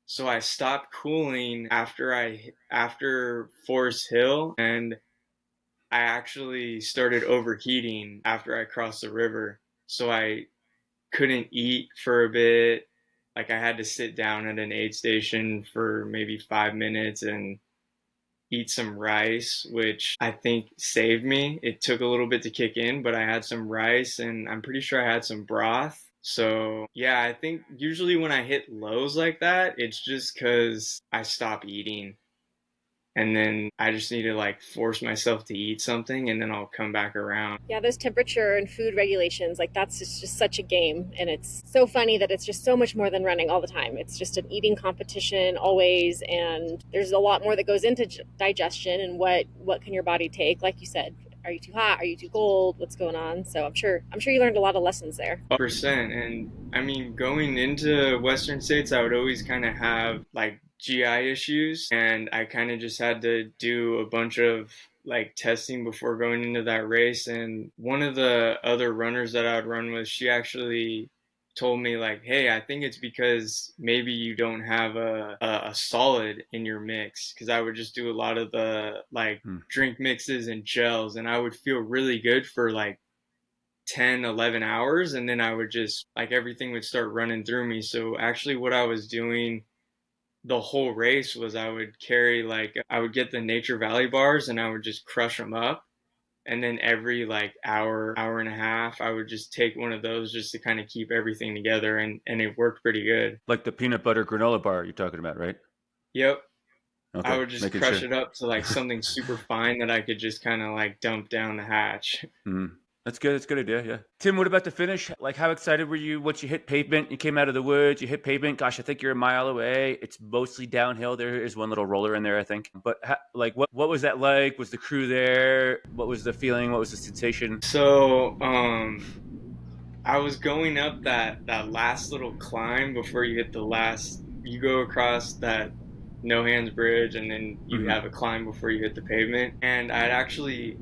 So I stopped cooling after Forest Hill, and I actually started overheating after I crossed the river. So I couldn't eat for a bit. Like I had to sit down at an aid station for maybe 5 minutes and eat some rice, which I think saved me. It took a little bit to kick in, but I had some rice and I'm pretty sure I had some broth. So, yeah, I think usually when I hit lows like that, it's just because I stop eating and then I just need to like force myself to eat something and then I'll come back around. Yeah, those temperature and food regulations, like that's just such a game. And it's so funny that it's just so much more than running all the time. It's just an eating competition always. And there's a lot more that goes into digestion and what can your body take? Like you said, are you too hot? Are you too cold? What's going on? So I'm sure you learned a lot of lessons there. 100%. And I mean, going into Western states, I would always kind of have like GI issues, and I kind of just had to do a bunch of like testing before going into that race. And one of the other runners that I'd run with, she actually told me like, hey, I think it's because maybe you don't have a solid in your mix, because I would just do a lot of the like drink mixes and gels and I would feel really good for like 10, 11 hours, and then I would just like everything would start running through me. So actually what I was doing the whole race was I would get the Nature Valley bars and I would just crush them up, and then every like hour and a half I would just take one of those just to kind of keep everything together, and it worked pretty good. Like the peanut butter granola bar you're talking about, right? Yep. I Okay, would just making crush sure. it up to like something super fine that I could just kind of like dump down the hatch. Mm. That's good. That's a good idea. Yeah. Tim, what about the finish? Like, how excited were you once you hit pavement? You came out of the woods, you hit pavement. Gosh, I think you're a mile away. It's mostly downhill. There is one little roller in there, I think. But like, what was that like? Was the crew there? What was the feeling? What was the sensation? So, I was going up that last little climb before you hit you go across that no hands bridge, and then you Mm-hmm. have a climb before you hit the pavement. And I'd actually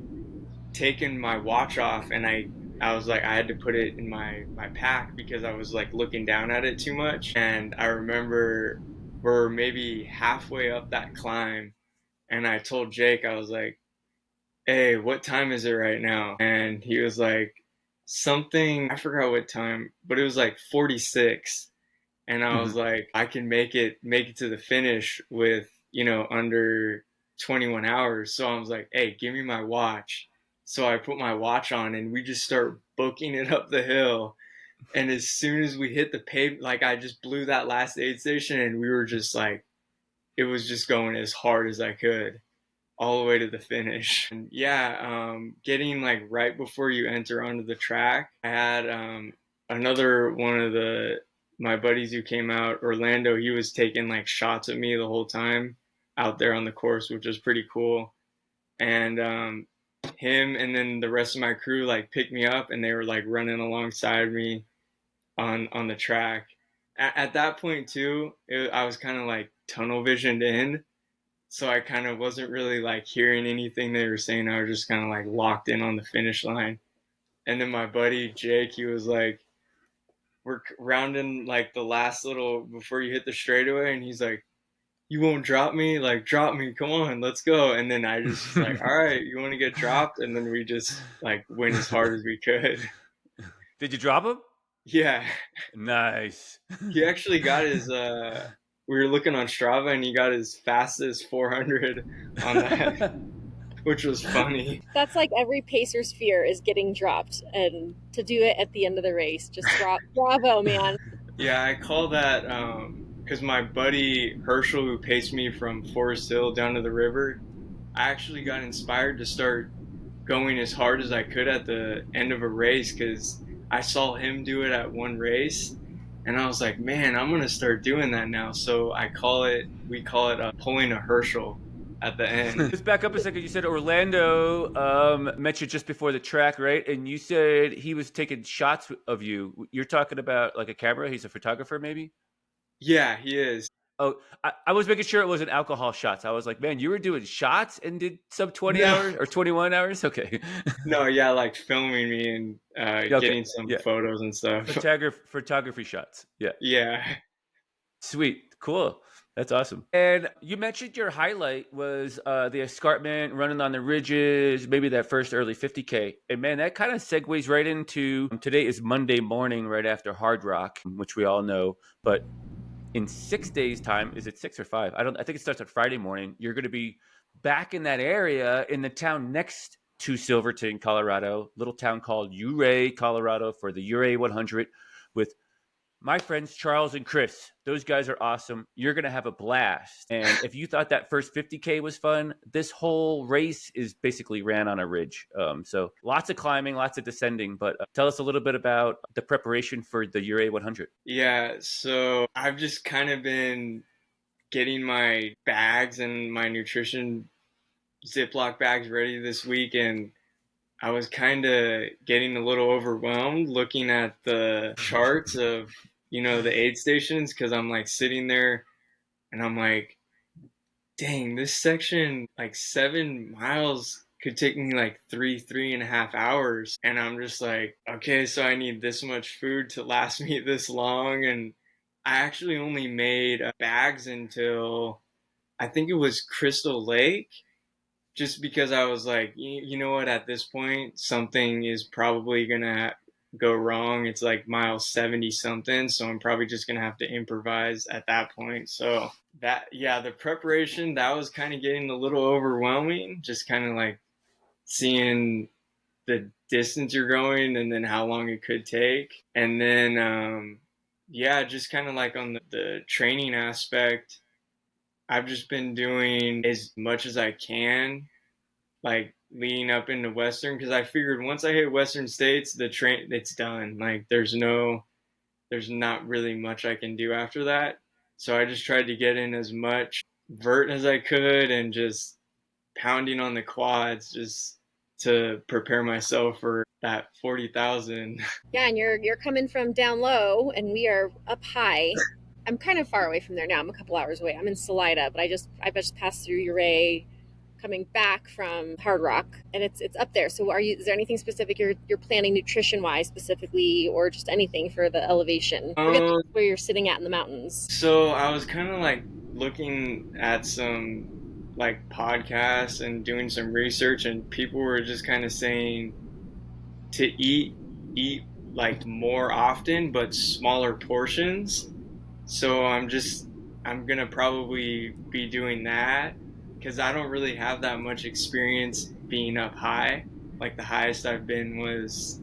taken my watch off, and I was like, I had to put it in my pack because I was like looking down at it too much. And I remember we're maybe halfway up that climb, and I told Jake, I was like, hey, what time is it right now? And he was like, something, I forgot what time, but it was like 46. And I Mm-hmm. was like, I can make it to the finish with, under 21 hours. So I was like, hey, give me my watch. So I put my watch on, and we just start booking it up the hill. And as soon as we hit the pavement, like I just blew that last aid station, and we were just like, it was just going as hard as I could all the way to the finish. And yeah, getting like right before you enter onto the track, I had another one of my buddies who came out, Orlando. He was taking like shots at me the whole time out there on the course, which was pretty cool. And him and then the rest of my crew like picked me up, and they were like running alongside me on the track. At that point too, I was kind of like tunnel visioned in, so I kind of wasn't really like hearing anything they were saying. I was just kind of like locked in on the finish line. And then my buddy Jake, he was like, we're rounding like the last little before you hit the straightaway, and he's like, you won't drop me? Like, drop me, come on, let's go. And then I just was like, all right, you want to get dropped? And then we just like went as hard as we could. Did you drop him? Yeah, Nice. he actually got his we were looking on Strava, and he got his fastest 400 on that, which was funny. That's like every pacer's fear is getting dropped, and to do it at the end of the race, just bravo, man. Yeah, I call that because my buddy Herschel, who paced me from Forest Hill down to the river, I actually got inspired to start going as hard as I could at the end of a race because I saw him do it at one race, and I was like, man, I'm gonna start doing that now. So we call it pulling a Herschel at the end. Let's back up a second. You said Orlando met you just before the track, right? And you said he was taking shots of you. You're talking about like a camera. He's a photographer, maybe? Yeah, he is. Oh, I was making sure it wasn't alcohol shots. I was like, man, you were doing shots and did sub 20 No, hours or 21 hours? Okay. no, yeah, like filming me and Okay. getting some Yeah. photos and stuff. Photography shots. Yeah. Yeah. Sweet. Cool. That's awesome. And you mentioned your highlight was the escarpment, running on the ridges, maybe that first early 50K. And man, that kind of segues right into today is Monday morning, right after Hard Rock, which we all know. But in 6 days' time, is it 6 or 5? I think it starts on Friday morning. You're going to be back in that area in the town next to Silverton, Colorado, little town called Ouray, Colorado, for the Ouray 100 with my friends Charles and Chris. Those guys are awesome. You're going to have a blast. And if you thought that first 50K was fun, this whole race is basically ran on a ridge. So lots of climbing, lots of descending. But tell us a little bit about the preparation for the Ouray 100. Yeah, so I've just kind of been getting my bags and my nutrition Ziploc bags ready this week, and I was kind of getting a little overwhelmed looking at the charts of, the aid stations, because I'm like sitting there and I'm like, dang, this section, like 7 miles, could take me like 3.5 hours. And I'm just like, okay, so I need this much food to last me this long. And I actually only made bags until I think it was Crystal Lake, just because I was like, you know what, at this point, something is probably going to go wrong. It's like mile 70 something. So I'm probably just going to have to improvise at that point. So the preparation, that was kind of getting a little overwhelming, just kind of like seeing the distance you're going and then how long it could take. And then, just kind of like on the training aspect, I've just been doing as much as I can, like leading up into Western, because I figured once I hit Western States, it's done. Like there's not really much I can do after that. So I just tried to get in as much vert as I could and just pounding on the quads just to prepare myself for that 40,000. Yeah, and you're coming from down low, and we are up high. I'm kind of far away from there now. I'm a couple hours away. I'm in Salida, but I just passed through Ouray coming back from Hard Rock, and it's up there. So is there anything specific you're planning nutrition wise specifically, or just anything for the elevation? Forget where you're sitting at in the mountains. So I was kind of like looking at some like podcasts and doing some research, and people were just kind of saying to eat like more often but smaller portions. So I'm gonna probably be doing that because I don't really have that much experience being up high. Like the highest I've been was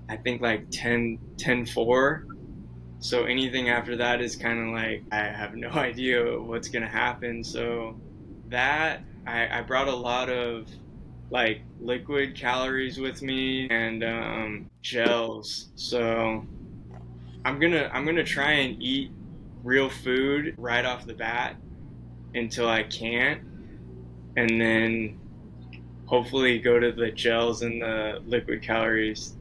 I think like 10.4. So anything after that is kind of like I have no idea what's gonna happen. So that I brought a lot of like liquid calories with me and gels. So I'm gonna try and eat real food right off the bat until I can't, and then hopefully go to the gels and the liquid calories.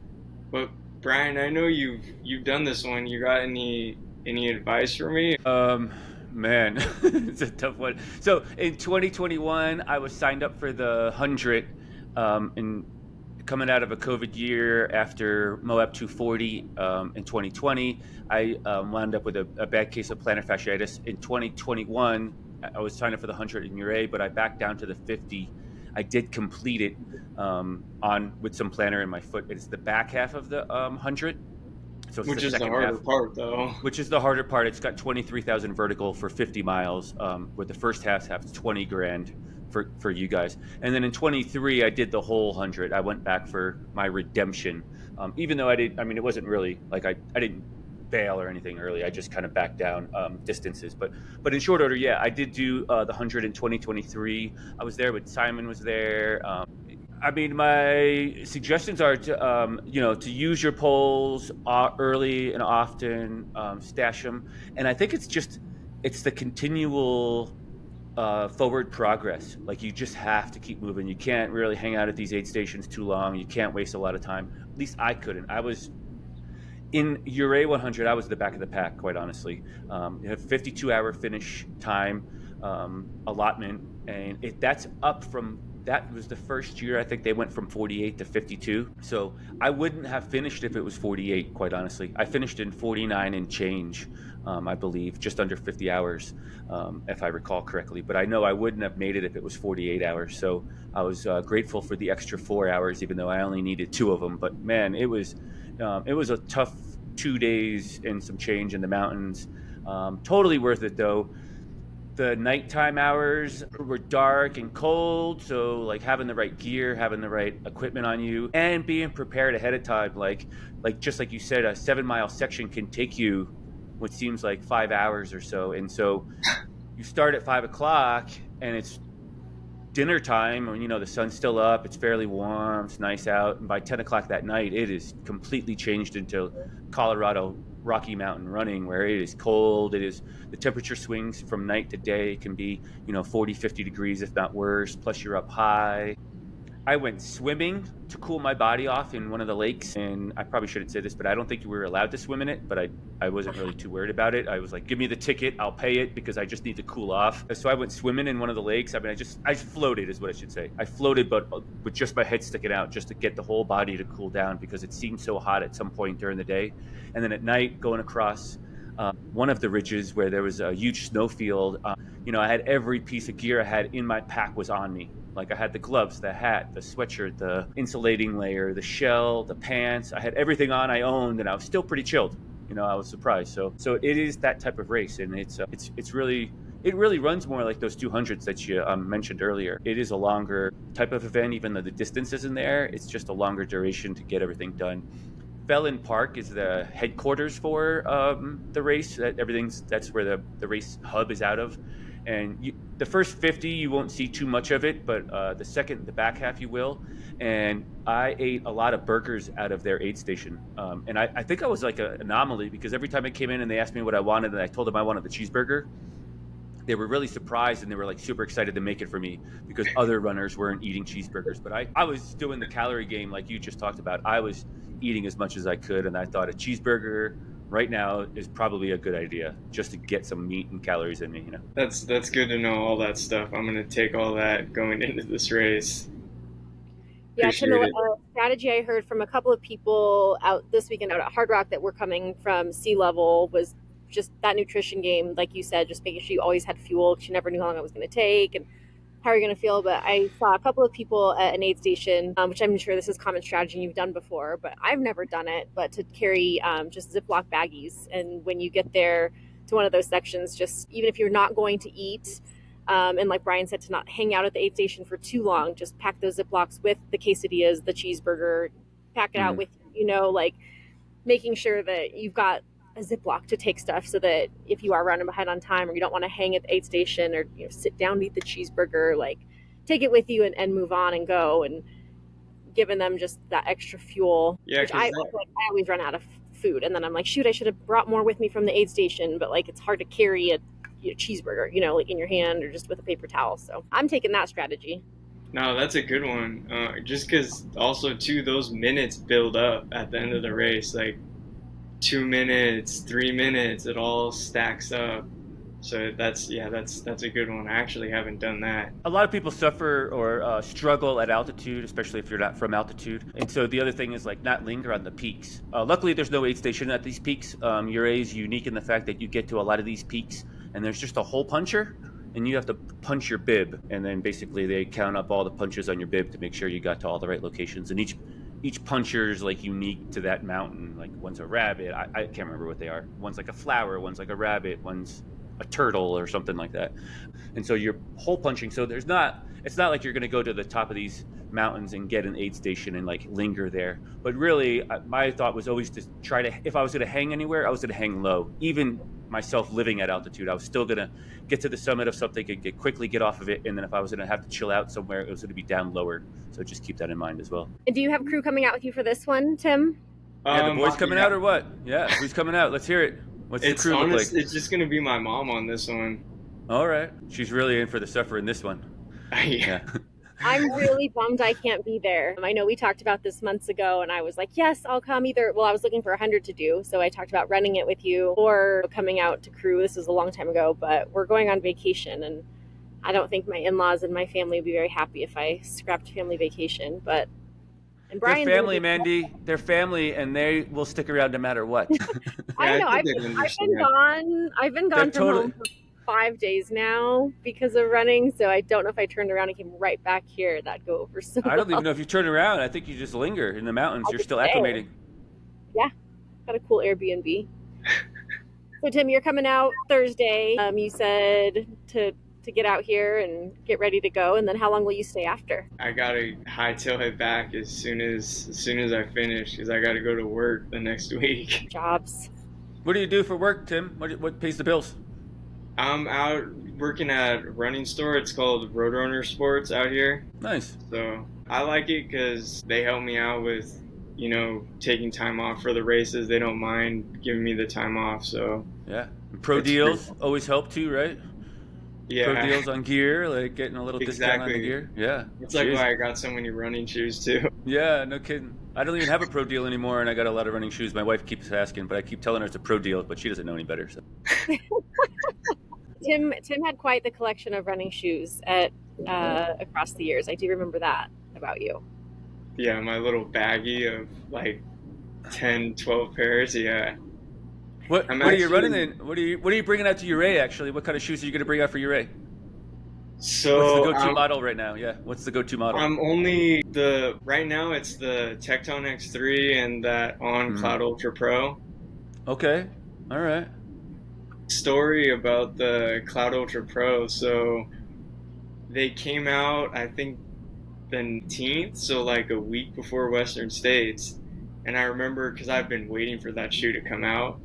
But Brian, I know you've done this one. You got any advice for me? Man, it's a tough one. So in 2021, I was signed up for the 100, in coming out of a COVID year after Moab 240 in 2020. I wound up with a bad case of plantar fasciitis. In 2021, I was signed up for the 100 in Ouray, but I backed down to the 50. I did complete it on with some plantar in my foot. It's the back half of the 100. So Which is the harder part, though. Which is the harder part. It's got 23,000 vertical for 50 miles, where the first half's 20 grand for you guys. And then in 23, I did the whole 100. I went back for my redemption, even though it wasn't really like I didn't bail or anything early. I just kind of backed down distances. But in short order, yeah, I did do the 100 in 2023. I was there with Simon was there. My suggestions are to use your poles early and often, stash them. And I think it's the continual forward progress. Like you just have to keep moving. You can't really hang out at these aid stations too long. You can't waste a lot of time. At least I couldn't. I was in Ouray 100. I was the back of the pack, quite honestly. You have 52-hour finish time allotment, and that's up from. That was the first year, I think they went from 48 to 52. So I wouldn't have finished if it was 48, quite honestly. I finished in 49 and change, I believe, just under 50 hours, if I recall correctly. But I know I wouldn't have made it if it was 48 hours. So I was grateful for the extra 4 hours, even though I only needed 2 of them. But man, it was a tough 2 days and some change in the mountains. Totally worth it, though. The nighttime hours were dark and cold, so like having the right gear, having the right equipment on you, and being prepared ahead of time, like just like you said, a 7-mile section can take you what seems like 5 hours or so. And so you start at 5 o'clock and it's dinner time, and the sun's still up, it's fairly warm, it's nice out, and by 10 o'clock that night it is completely changed into Colorado Rocky Mountain running, where it is cold. The temperature swings from night to day. It can be 40-50 degrees, if not worse, plus you're up high. I went swimming to cool my body off in one of the lakes, and I probably shouldn't say this, but I don't think you were allowed to swim in it, but I wasn't really too worried about it. I was like, give me the ticket, I'll pay it, because I just need to cool off. So I went swimming in one of the lakes. I floated is what I should say. I floated, but with just my head sticking out, just to get the whole body to cool down, because it seemed so hot at some point during the day. And then at night, going across one of the ridges where there was a huge snowfield, I had every piece of gear I had in my pack was on me. Like I had the gloves, the hat, the sweatshirt, the insulating layer, the shell, the pants. I had everything on I owned, and I was still pretty chilled. I was surprised. So it is that type of race, and it really runs more like those 200s that you mentioned earlier. It is a longer type of event, even though the distance isn't there. It's just a longer duration to get everything done. Fellin Park is the headquarters for the race. That's where the race hub is out of. And the first 50, you won't see too much of it, but the back half you will. And I ate a lot of burgers out of their aid station. And I think I was like an anomaly, because every time I came in and they asked me what I wanted, and I told them I wanted the cheeseburger, they were really surprised, and they were like super excited to make it for me, because other runners weren't eating cheeseburgers. But I was doing the calorie game like you just talked about. I was eating as much as I could, and I thought a cheeseburger right now is probably a good idea, just to get some meat and calories in me, That's good to know all that stuff. I'm gonna take all that going into this race. Yeah, Tim, Appreciate it. a strategy I heard from a couple of people out this weekend out at Hard Rock that were coming from sea level was just that nutrition game, like you said, just making sure you always had fuel because you never knew how long it was going to take and how you're going to feel. But I saw a couple of people at an aid station, which I'm sure this is common strategy you've done before, but I've never done it, but to carry just Ziploc baggies. And when you get there to one of those sections, just even if you're not going to eat, and like Brian said, to not hang out at the aid station for too long, just pack those Ziplocs with the quesadillas, the cheeseburger, pack it out with, like making sure that you've got a Ziploc to take stuff so that if you are running behind on time or you don't want to hang at the aid station or sit down and eat the cheeseburger, like take it with you and move on and go, and giving them just that extra fuel. Yeah, which I always run out of food and then I'm like, shoot, I should have brought more with me from the aid station, but like it's hard to carry a cheeseburger, like in your hand or just with a paper towel. So I'm taking that strategy. No, that's a good one. Just because also too, those minutes build up at the end of the race, like 2 minutes, 3 minutes, it all stacks up. So that's a good one. I actually haven't done that. A lot of people suffer or struggle at altitude, especially if you're not from altitude. And so the other thing is like not linger on the peaks. Luckily, there's no aid station at these peaks. Ouray is unique in the fact that you get to a lot of these peaks and there's just a hole puncher and you have to punch your bib. And then basically they count up all the punches on your bib to make sure you got to all the right locations. And each puncher is like unique to that mountain. Like one's a rabbit. I can't remember what they are. One's like a flower. One's like a rabbit. One's a turtle or something like that. And so you're hole punching. So it's not like you're going to go to the top of these mountains and get an aid station and like linger there. But really, my thought was always to try to, if I was going to hang anywhere, I was going to hang low. Even myself living at altitude, I was still going to get to the summit of something and quickly get off of it. And then if I was going to have to chill out somewhere, it was going to be down lower. So just keep that in mind as well. And do you have crew coming out with you for this one, Tim? Yeah, the boys coming out or what? Yeah, who's coming out? Let's hear it. What's the crew look like? It's just going to be my mom on this one. All right. She's really in for the suffer in this one. Yeah. I'm really bummed I can't be there. I know we talked about this months ago and I was like, yes, I'll come either. Well, I was looking for 100 to do. So I talked about running it with you or coming out to crew. This was a long time ago, but we're going on vacation and I don't think my in-laws and my family would be very happy if I scrapped family vacation, but and Brian, they're family, Mandy. They're family, and they will stick around no matter what. I know. I've been gone from home for 5 days now because of running. So I don't know if I turned around and came right back here, that'd go over so I don't well. even know if you turn around. I think you just linger in the mountains. You're still acclimating. Yeah, got a cool Airbnb. So Tim, you're coming out Thursday. You said to get out here and get ready to go, and then how long will you stay after? I gotta hightail it back as soon as I finish because I gotta go to work the next week. Jobs. What do you do for work, Tim? What pays the bills? I'm out working at a running store. It's called Roadrunner Sports out here. Nice. So I like it because they help me out with, taking time off for the races. They don't mind giving me the time off. So yeah, pro deals always help too, right? Yeah. Pro deals on gear, like getting a little discount on the gear. Yeah. It's like why I got so many running shoes too. Yeah, no kidding. I don't even have a pro deal anymore, and I got a lot of running shoes. My wife keeps asking, but I keep telling her it's a pro deal, but she doesn't know any better. So. Tim had quite the collection of running shoes at across the years. I do remember that about you. Yeah, my little baggie of like 10, 12 pairs. Yeah. What are you running in? What are you bringing out to Ouray? Actually, what kind of shoes are you going to bring out for Ouray? So what's the go-to model right now? Yeah, what's the go-to model? I'm only right now. It's the Tecton X3 and that On Cloud Ultra Pro. Okay, all right. Story about the Cloud Ultra Pro. So they came out, I think, the 19th, so like a week before Western States. And I remember because I've been waiting for that shoe to come out,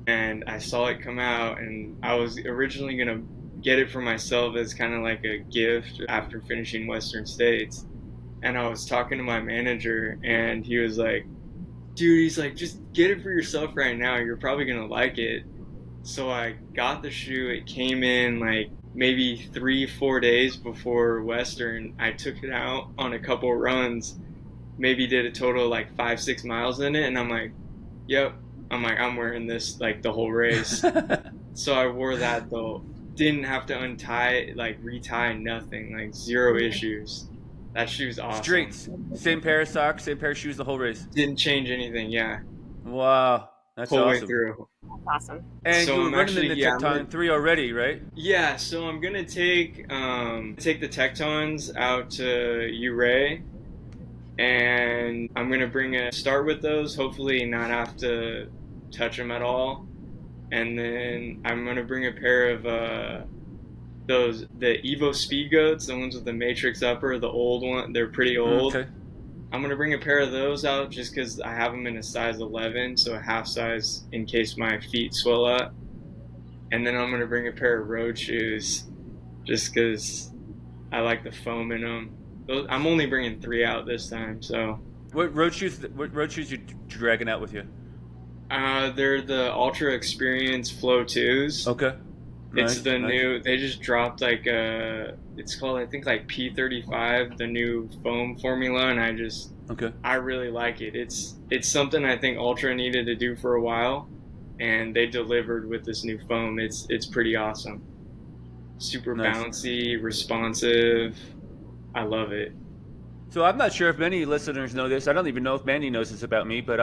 and I saw it come out, and I was originally gonna get it for myself as kind of like a gift after finishing Western States. And I was talking to my manager, and he was like, dude, he's like, just get it for yourself right now. You're probably gonna like it. So I got the shoe. It came in like maybe 3-4 days before Western. I took it out on a couple runs, maybe did a total of like 5-6 miles in it, and I'm like, yep, I'm like, I'm wearing this like the whole race. So I wore that though. Didn't have to untie, like retie, nothing, like zero issues. That shoe's awesome. Straights. Same pair of socks, same pair of shoes the whole race. Didn't change anything, yeah. Wow. That's Whole way awesome. through. That's awesome. And So you were I'm running actually- in the yeah, I'm Tecton gonna- 3 already, right? Yeah, so I'm gonna take the Tectons out to Ouray, and I'm gonna start with those. Hopefully, not have to touch them at all, and then I'm gonna bring a pair of the Evo Speed Goats, the ones with the Matrix upper, the old one. They're pretty old. Okay. I'm gonna bring a pair of those out just because I have them in a size 11, so a half size in case my feet swell up. And then I'm gonna bring a pair of road shoes, just because I like the foam in them. I'm only bringing 3 out this time, so. What road shoes you dragging out with you? They're the Ultra Experience Flow 2s. Okay. It's Nice, the nice. new. They just dropped like it's called, I think, like P35, the new foam formula, and Okay. I really like it. It's something I think Ultra needed to do for a while, and they delivered with this new foam. It's pretty awesome. Super Nice. bouncy, responsive. I love it. So I'm not sure if many listeners know this. I don't even know if Mandy knows this about me, but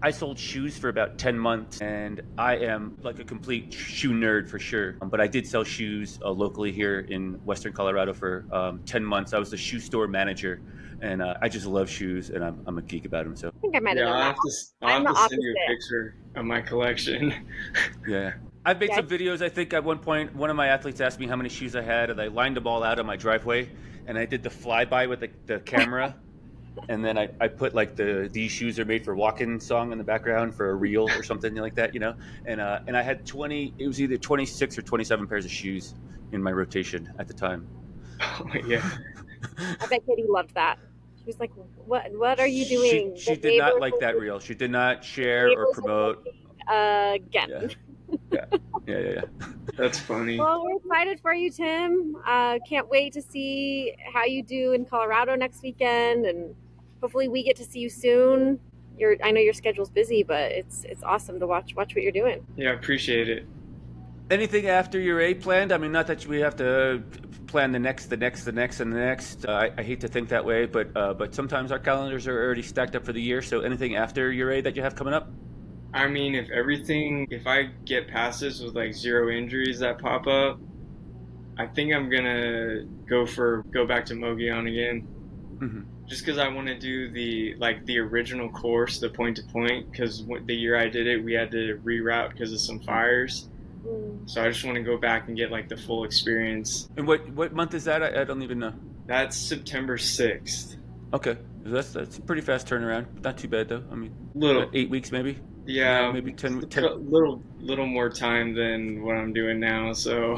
I sold shoes for about 10 months, and I am like a complete shoe nerd for sure. But I did sell shoes locally here in Western Colorado for 10 months. I was the shoe store manager, and I just love shoes, and I'm a geek about them. So I think I might have Yeah, known I'll that. have I'm to the send you a opposite. picture of my collection. yeah. I've made Yeah. some videos. I think at one point, one of my athletes asked me how many shoes I had, and I lined them all out on my driveway, and I did the flyby with the camera. And then I put like "These Shoes Are Made for Walking" song in the background for a reel or something like that, you know. And I had 20. It was either 26 or 27 pairs of shoes in my rotation at the time. Oh, yeah. I bet Katie loved that. She was like, "What are you doing?" She The did not neighbors like that are- reel. She did not share or neighbors are promote. Again. Yeah. That's funny. Well, we're excited for you, Tim. Can't wait to see how you do in Colorado next weekend, and hopefully we get to see you soon. I know your schedule's busy, but it's awesome to watch what you're doing. Yeah, appreciate it. Anything after Ouray planned? I mean, not that we have to plan the next, and the next. I hate to think that way, but sometimes our calendars are already stacked up for the year. So anything after Ouray that you have coming up? I mean, if I get past this with like 0 injuries that pop up, I think I'm gonna go back to Mogollon again. Mm-hmm. Just because I want to do the original course, the point to point. Because the year I did it, we had to reroute because of some fires. So I just want to go back and get like the full experience. And what month is that? I don't even know. That's September 6th. Okay, that's a pretty fast turnaround. Not too bad though. I mean, Little. 8 weeks maybe. Yeah, maybe 10. Little more time than what I'm doing now. So.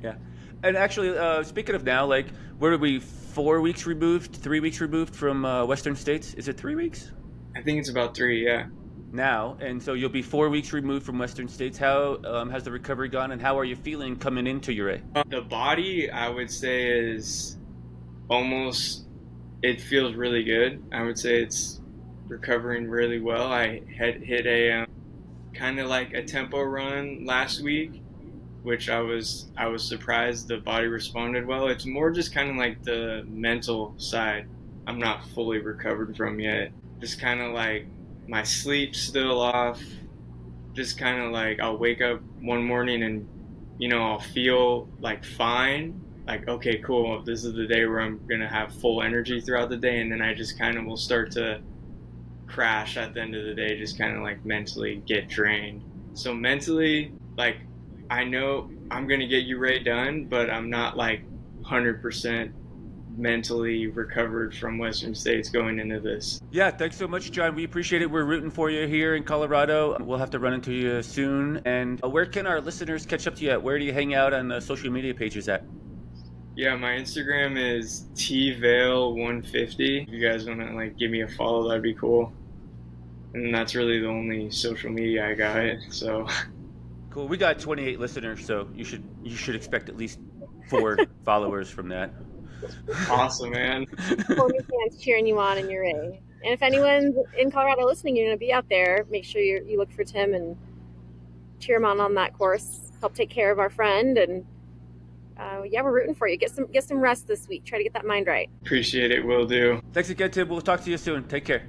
Yeah, and actually, speaking of now, like, where are we? 4 weeks removed, 3 weeks removed from Western States? Is it 3 weeks? I think it's about 3. Yeah. Now, and so you'll be 4 weeks removed from Western States. How has the recovery gone, and how are you feeling coming into Ouray? The body, I would say, is almost. It feels really good. I would say it's recovering really well. I had hit a kind of like a tempo run last week, which I was surprised the body responded well. It's more just kind of like the mental side I'm not fully recovered from yet. Just kind of like my sleep's still off. Just kind of like I'll wake up one morning and, I'll feel like fine. Like, okay, cool. This is the day where I'm going to have full energy throughout the day. And then I just kind of will start to crash at the end of the day, just kind of like mentally get drained. So mentally, like, I know I'm going to get Ouray done, but I'm not like 100% mentally recovered from Western States going into this. Yeah, thanks so much, John. We appreciate it. We're rooting for you here in Colorado. We'll have to run into you soon. And where can our listeners catch up to you at? Where do you hang out on the social media pages at? Yeah, my Instagram is tvail150. If you guys want to like give me a follow, that'd be cool. And that's really the only social media I got. So Cool. We got 28 listeners, so you should expect at least 4 followers from that. awesome, man. Pony fans cheering you on in Ouray. And if anyone's in Colorado listening, you're going to be out there, make sure you look for Tim and cheer him on that course. Help take care of our friend. And yeah, we're rooting for you. Get some rest this week. Try to get that mind right. Appreciate it. Will do. Thanks again, Tim. We'll talk to you soon. Take care.